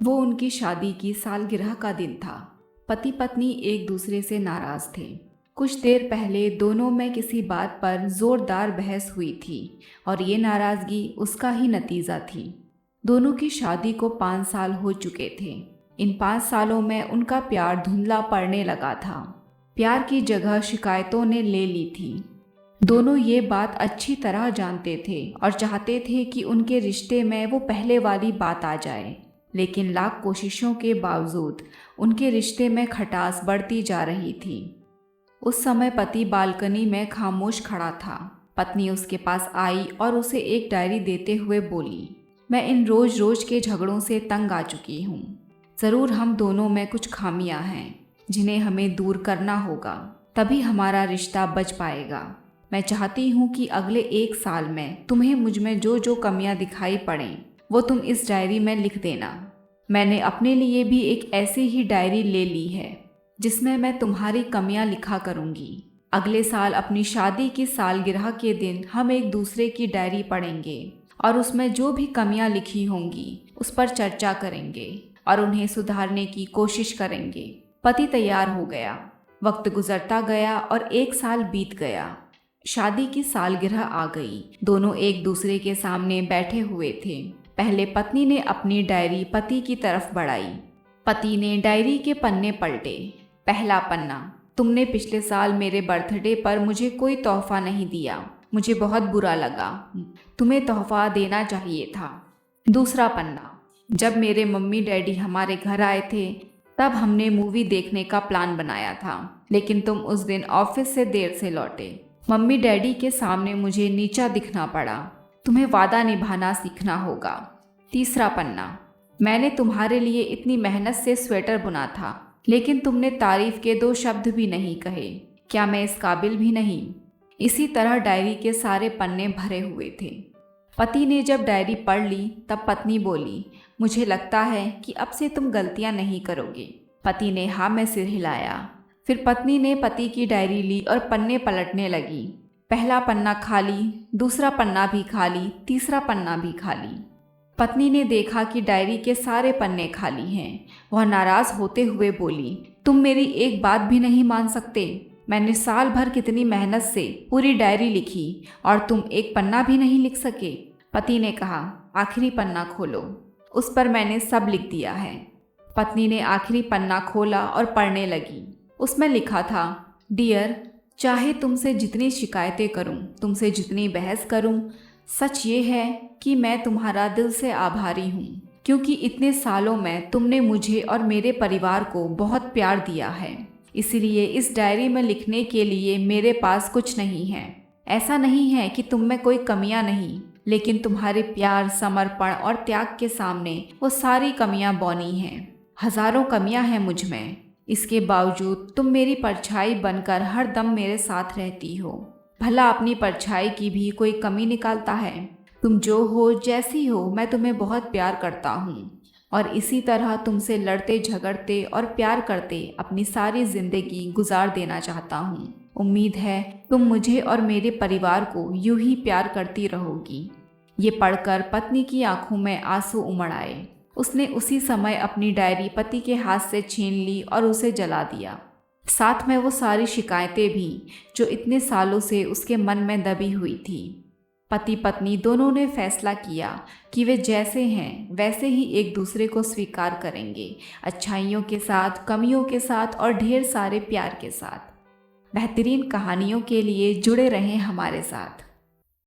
वो उनकी शादी की सालगिरह का दिन था। पति पत्नी एक दूसरे से नाराज थे। कुछ देर पहले दोनों में किसी बात पर जोरदार बहस हुई थी और ये नाराजगी उसका ही नतीजा थी। दोनों की शादी को 5 साल हो चुके थे। इन 5 सालों में उनका प्यार धुंधला पड़ने लगा था। प्यार की जगह शिकायतों ने ले ली थी। दोनों ये बात अच्छी तरह जानते थे और चाहते थे कि उनके रिश्ते में वो पहले वाली बात आ जाए, लेकिन लाख कोशिशों के बावजूद उनके रिश्ते में खटास बढ़ती जा रही थी। उस समय पति बालकनी में खामोश खड़ा था। पत्नी उसके पास आई और उसे एक डायरी देते हुए बोली, मैं इन रोज रोज के झगड़ों से तंग आ चुकी हूँ। ज़रूर हम दोनों में कुछ खामियां हैं जिन्हें हमें दूर करना होगा, तभी हमारा रिश्ता बच पाएगा। मैं चाहती हूँ कि अगले 1 साल में तुम्हें मुझ में जो जो कमियां दिखाई पड़ें वो तुम इस डायरी में लिख देना। मैंने अपने लिए भी एक ऐसी ही डायरी ले ली है जिसमें मैं तुम्हारी कमियां लिखा करूँगी। अगले साल अपनी शादी की सालगिरह के दिन हम एक दूसरे की डायरी पढ़ेंगे और उसमें जो भी कमियां लिखी होंगी उस पर चर्चा करेंगे और उन्हें सुधारने की कोशिश करेंगे। पति तैयार हो गया। वक्त गुजरता गया और 1 साल बीत गया। शादी की सालगिरह आ गई। दोनों एक दूसरे के सामने बैठे हुए थे। पहले पत्नी ने अपनी डायरी पति की तरफ बढ़ाई। पति ने डायरी के पन्ने पलटे। पहला पन्ना, तुमने पिछले साल मेरे बर्थडे पर मुझे कोई तोहफा नहीं दिया। मुझे बहुत बुरा लगा। तुम्हें तोहफा देना चाहिए था। दूसरा पन्ना, जब मेरे मम्मी डैडी हमारे घर आए थे तब हमने मूवी देखने का प्लान बनाया था, लेकिन तुम उस दिन ऑफिस से देर से लौटे। मम्मी डैडी के सामने मुझे नीचा दिखना पड़ा। तुम्हें वादा निभाना सीखना होगा। तीसरा पन्ना, मैंने तुम्हारे लिए इतनी मेहनत से स्वेटर बुना था, लेकिन तुमने तारीफ के 2 शब्द भी नहीं कहे। क्या मैं इस काबिल भी नहीं? इसी तरह डायरी के सारे पन्ने भरे हुए थे। पति ने जब डायरी पढ़ ली तब पत्नी बोली, मुझे लगता है कि अब से तुम गलतियां नहीं करोगे। पति ने हाँ में सिर हिलाया। फिर पत्नी ने पति की डायरी ली और पन्ने पलटने लगी। पहला पन्ना खाली, दूसरा पन्ना भी खाली, तीसरा पन्ना भी खाली। पत्नी ने देखा कि डायरी के सारे पन्ने खाली हैं। वह नाराज होते हुए बोली, तुम मेरी एक बात भी नहीं मान सकते? मैंने साल भर कितनी मेहनत से पूरी डायरी लिखी और तुम एक पन्ना भी नहीं लिख सके। पति ने कहा, आखिरी पन्ना खोलो, उस पर मैंने सब लिख दिया है। पत्नी ने आखिरी पन्ना खोला और पढ़ने लगी। उसमें लिखा था, डियर, चाहे तुमसे जितनी शिकायतें करूं, तुमसे जितनी बहस करूं, सच ये है कि मैं तुम्हारा दिल से आभारी हूं, क्योंकि इतने सालों में तुमने मुझे और मेरे परिवार को बहुत प्यार दिया है। इसीलिए इस डायरी में लिखने के लिए मेरे पास कुछ नहीं है। ऐसा नहीं है कि तुम में कोई कमियां नहीं, लेकिन तुम्हारे प्यार, समर्पण और त्याग के सामने वो सारी कमियां बौनी हैं। हजारों कमियां हैं मुझ में, इसके बावजूद तुम मेरी परछाई बनकर हर दम मेरे साथ रहती हो। भला अपनी परछाई की भी कोई कमी निकालता है? तुम जो हो, जैसी हो, मैं तुम्हें बहुत प्यार करता हूँ और इसी तरह तुमसे लड़ते झगड़ते और प्यार करते अपनी सारी जिंदगी गुजार देना चाहता हूँ। उम्मीद है तुम मुझे और मेरे परिवार को यूं ही प्यार करती रहोगी। ये पढ़कर पत्नी की आंखों में आंसू उमड़ आए। उसने उसी समय अपनी डायरी पति के हाथ से छीन ली और उसे जला दिया, साथ में वो सारी शिकायतें भी जो इतने सालों से उसके मन में दबी हुई थी। पति पत्नी दोनों ने फैसला किया कि वे जैसे हैं वैसे ही एक दूसरे को स्वीकार करेंगे, अच्छाइयों के साथ, कमियों के साथ और ढेर सारे प्यार के साथ। बेहतरीन कहानियों के लिए जुड़े रहें हमारे साथ।